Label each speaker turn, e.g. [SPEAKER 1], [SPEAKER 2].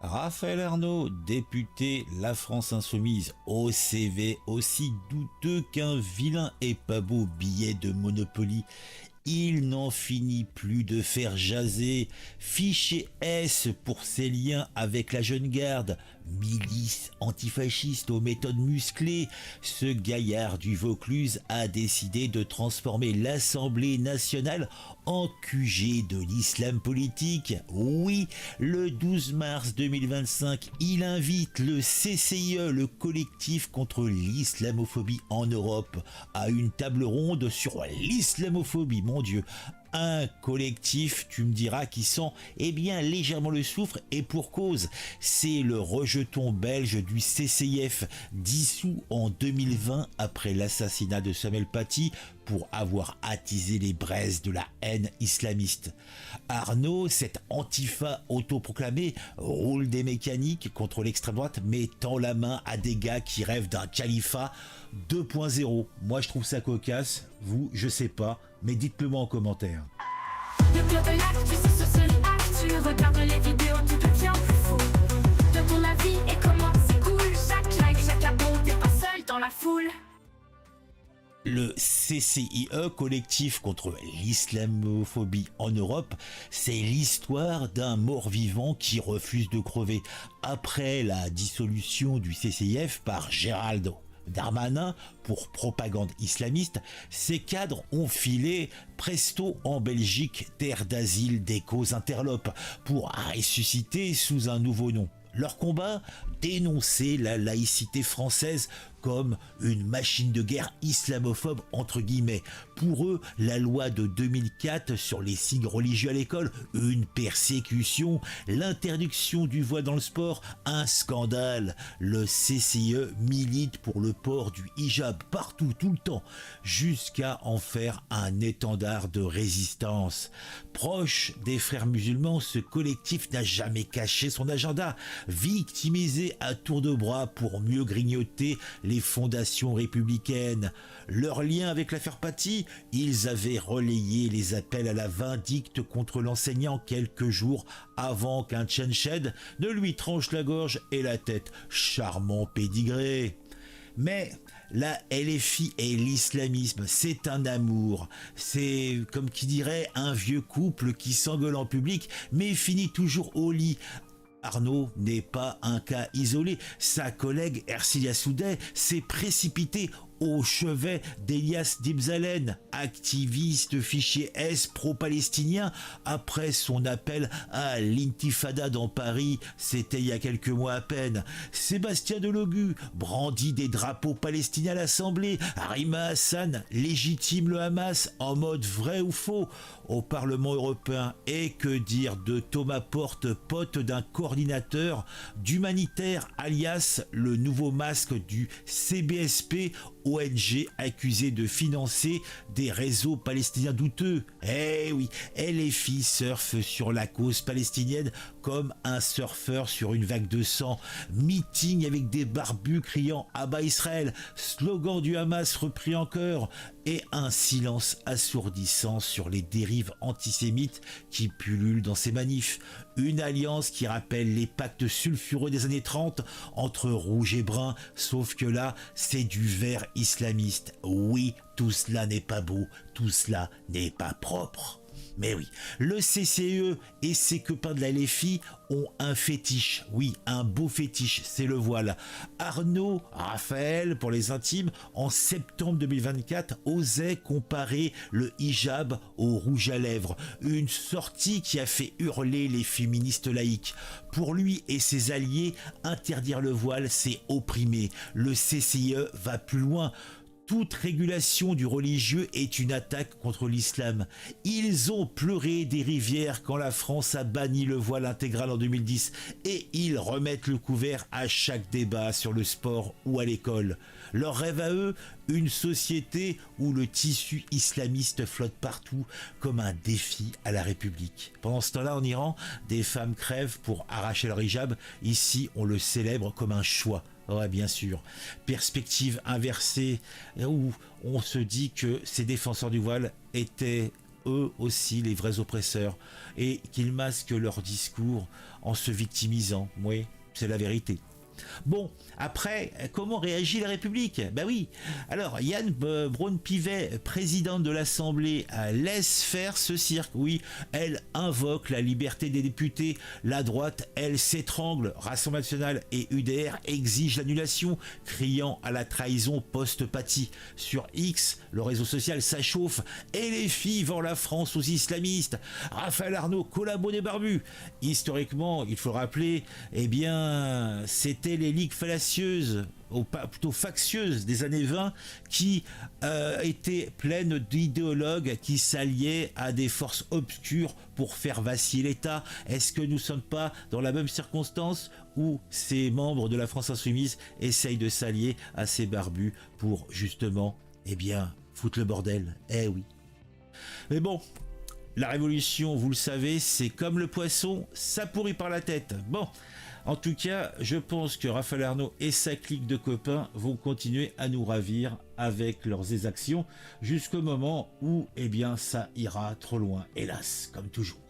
[SPEAKER 1] Raphaël Arnaud, député La France Insoumise, au CV aussi douteux qu'un vilain et pas beau billet de Monopoly. Il n'en finit plus de faire jaser. Fiché S pour ses liens avec la jeune garde. Milice antifasciste aux méthodes musclées. Ce gaillard du Vaucluse a décidé de transformer l'Assemblée nationale en QG de l'islam politique. Oui, le 12 mars 2025, il invite le CCIE, le collectif contre l'islamophobie en Europe, à une table ronde sur l'islamophobie. Mon Dieu, un collectif, tu me diras, qui sent légèrement le soufre, et pour cause, c'est le rejeton belge du CCIF, dissous en 2020 après l'assassinat de Samuel Paty pour avoir attisé les braises de la haine islamiste. Arnaud, cet antifa autoproclamé, roule des mécaniques contre l'extrême droite, mais tend la main à des gars qui rêvent d'un califat 2.0. Moi je trouve ça cocasse, vous je sais pas, mais dites-le moi en commentaire.
[SPEAKER 2] Le club de l'actu, c'est ce seul actu. Regarde les vidéos, tu deviens plus fou. De ton avis et comment c'est cool. Chaque like, chaque abon, t'es pas seul dans la foule.
[SPEAKER 1] Le CCIE, collectif contre l'islamophobie en Europe, c'est l'histoire d'un mort-vivant qui refuse de crever. Après la dissolution du CCIF par Gérald Darmanin pour propagande islamiste, ces cadres ont filé presto en Belgique, terre d'asile des causes interlopes, pour ressusciter sous un nouveau nom. Leur combat, dénoncer la laïcité française comme une machine de guerre islamophobe entre guillemets. Pour eux, la loi de 2004 sur les signes religieux à l'école, une persécution, l'interdiction du voile dans le sport, un scandale. Le CCIE milite pour le port du hijab partout, tout le temps, jusqu'à en faire un étendard de résistance. Proche des frères musulmans, ce collectif n'a jamais caché son agenda, victimisé à tour de bras pour mieux grignoter les fondations républicaines. Leur lien avec l'affaire Paty, ils avaient relayé les appels à la vindicte contre l'enseignant quelques jours avant qu'un Tchétchène ne lui tranche la gorge et la tête. Charmant pédigré. Mais la LFI et l'islamisme, c'est un amour. C'est, comme qui dirait, un vieux couple qui s'engueule en public, mais finit toujours au lit. Arnaud n'est pas un cas isolé. Sa collègue Ercilia Soudet s'est précipitée au chevet d'Elias Dibzalen, activiste fichier S pro-palestinien, après son appel à l'intifada dans Paris, c'était il y a quelques mois à peine. Sébastien Delogu brandit des drapeaux palestiniens à l'Assemblée. Rima Hassan légitime le Hamas en mode vrai ou faux au Parlement européen. Et que dire de Thomas Porte, pote d'un coordinateur d'humanitaire, alias le nouveau masque du CBSP, ONG accusée de financer des réseaux palestiniens douteux. Eh oui, LFI surfe sur la cause palestinienne comme un surfeur sur une vague de sang. Meeting avec des barbus criant Abba Israël, slogan du Hamas repris en chœur, et un silence assourdissant sur les dérives antisémites qui pullulent dans ces manifs. Une alliance qui rappelle les pactes sulfureux des années 30 entre rouge et brun, sauf que là, c'est du vert islamiste. Oui, tout cela n'est pas beau, tout cela n'est pas propre. Mais oui, le CCE et ses copains de la LFI ont un fétiche, oui, un beau fétiche, c'est le voile. Arnaud, Raphaël, pour les intimes, en septembre 2024, osait comparer le hijab au rouge à lèvres, une sortie qui a fait hurler les féministes laïques. Pour lui et ses alliés, interdire le voile, c'est opprimer. Le CCE va plus loin. Toute régulation du religieux est une attaque contre l'islam. Ils ont pleuré des rivières quand la France a banni le voile intégral en 2010 et ils remettent le couvert à chaque débat sur le sport ou à l'école. Leur rêve à eux, une société où le tissu islamiste flotte partout comme un défi à la République. Pendant ce temps-là, en Iran, des femmes crèvent pour arracher leur hijab. Ici, on le célèbre comme un choix. Ouais, bien sûr. Perspective inversée où on se dit que ces défenseurs du voile étaient eux aussi les vrais oppresseurs et qu'ils masquent leur discours en se victimisant. Oui, c'est la vérité. Bon, après, comment réagit la République? Ben oui. Alors, Yann Braun-Pivet, présidente de l'Assemblée, laisse faire ce cirque. Oui, elle invoque la liberté des députés. La droite, elle s'étrangle. Rassemblement national et UDR exigent l'annulation, criant à la trahison post-Paty. Sur X, le réseau social, ça chauffe. Et les filles vendent la France aux islamistes. Raphaël Arnaud, collabo des barbus. Historiquement, il faut rappeler, eh bien, c'était les ligues fallacieuses, ou plutôt factieuses des années 20 qui étaient pleines d'idéologues qui s'alliaient à des forces obscures pour faire vaciller l'État. Est-ce que nous ne sommes pas dans la même circonstance où ces membres de la France Insoumise essayent de s'allier à ces barbus pour justement, eh bien, foutre le bordel? Eh oui. Mais bon, la révolution, vous le savez, c'est comme le poisson, ça pourrit par la tête. Bon, en tout cas, je pense que Raphaël Arnaud et sa clique de copains vont continuer à nous ravir avec leurs exactions jusqu'au moment où, eh bien, ça ira trop loin, hélas, comme toujours.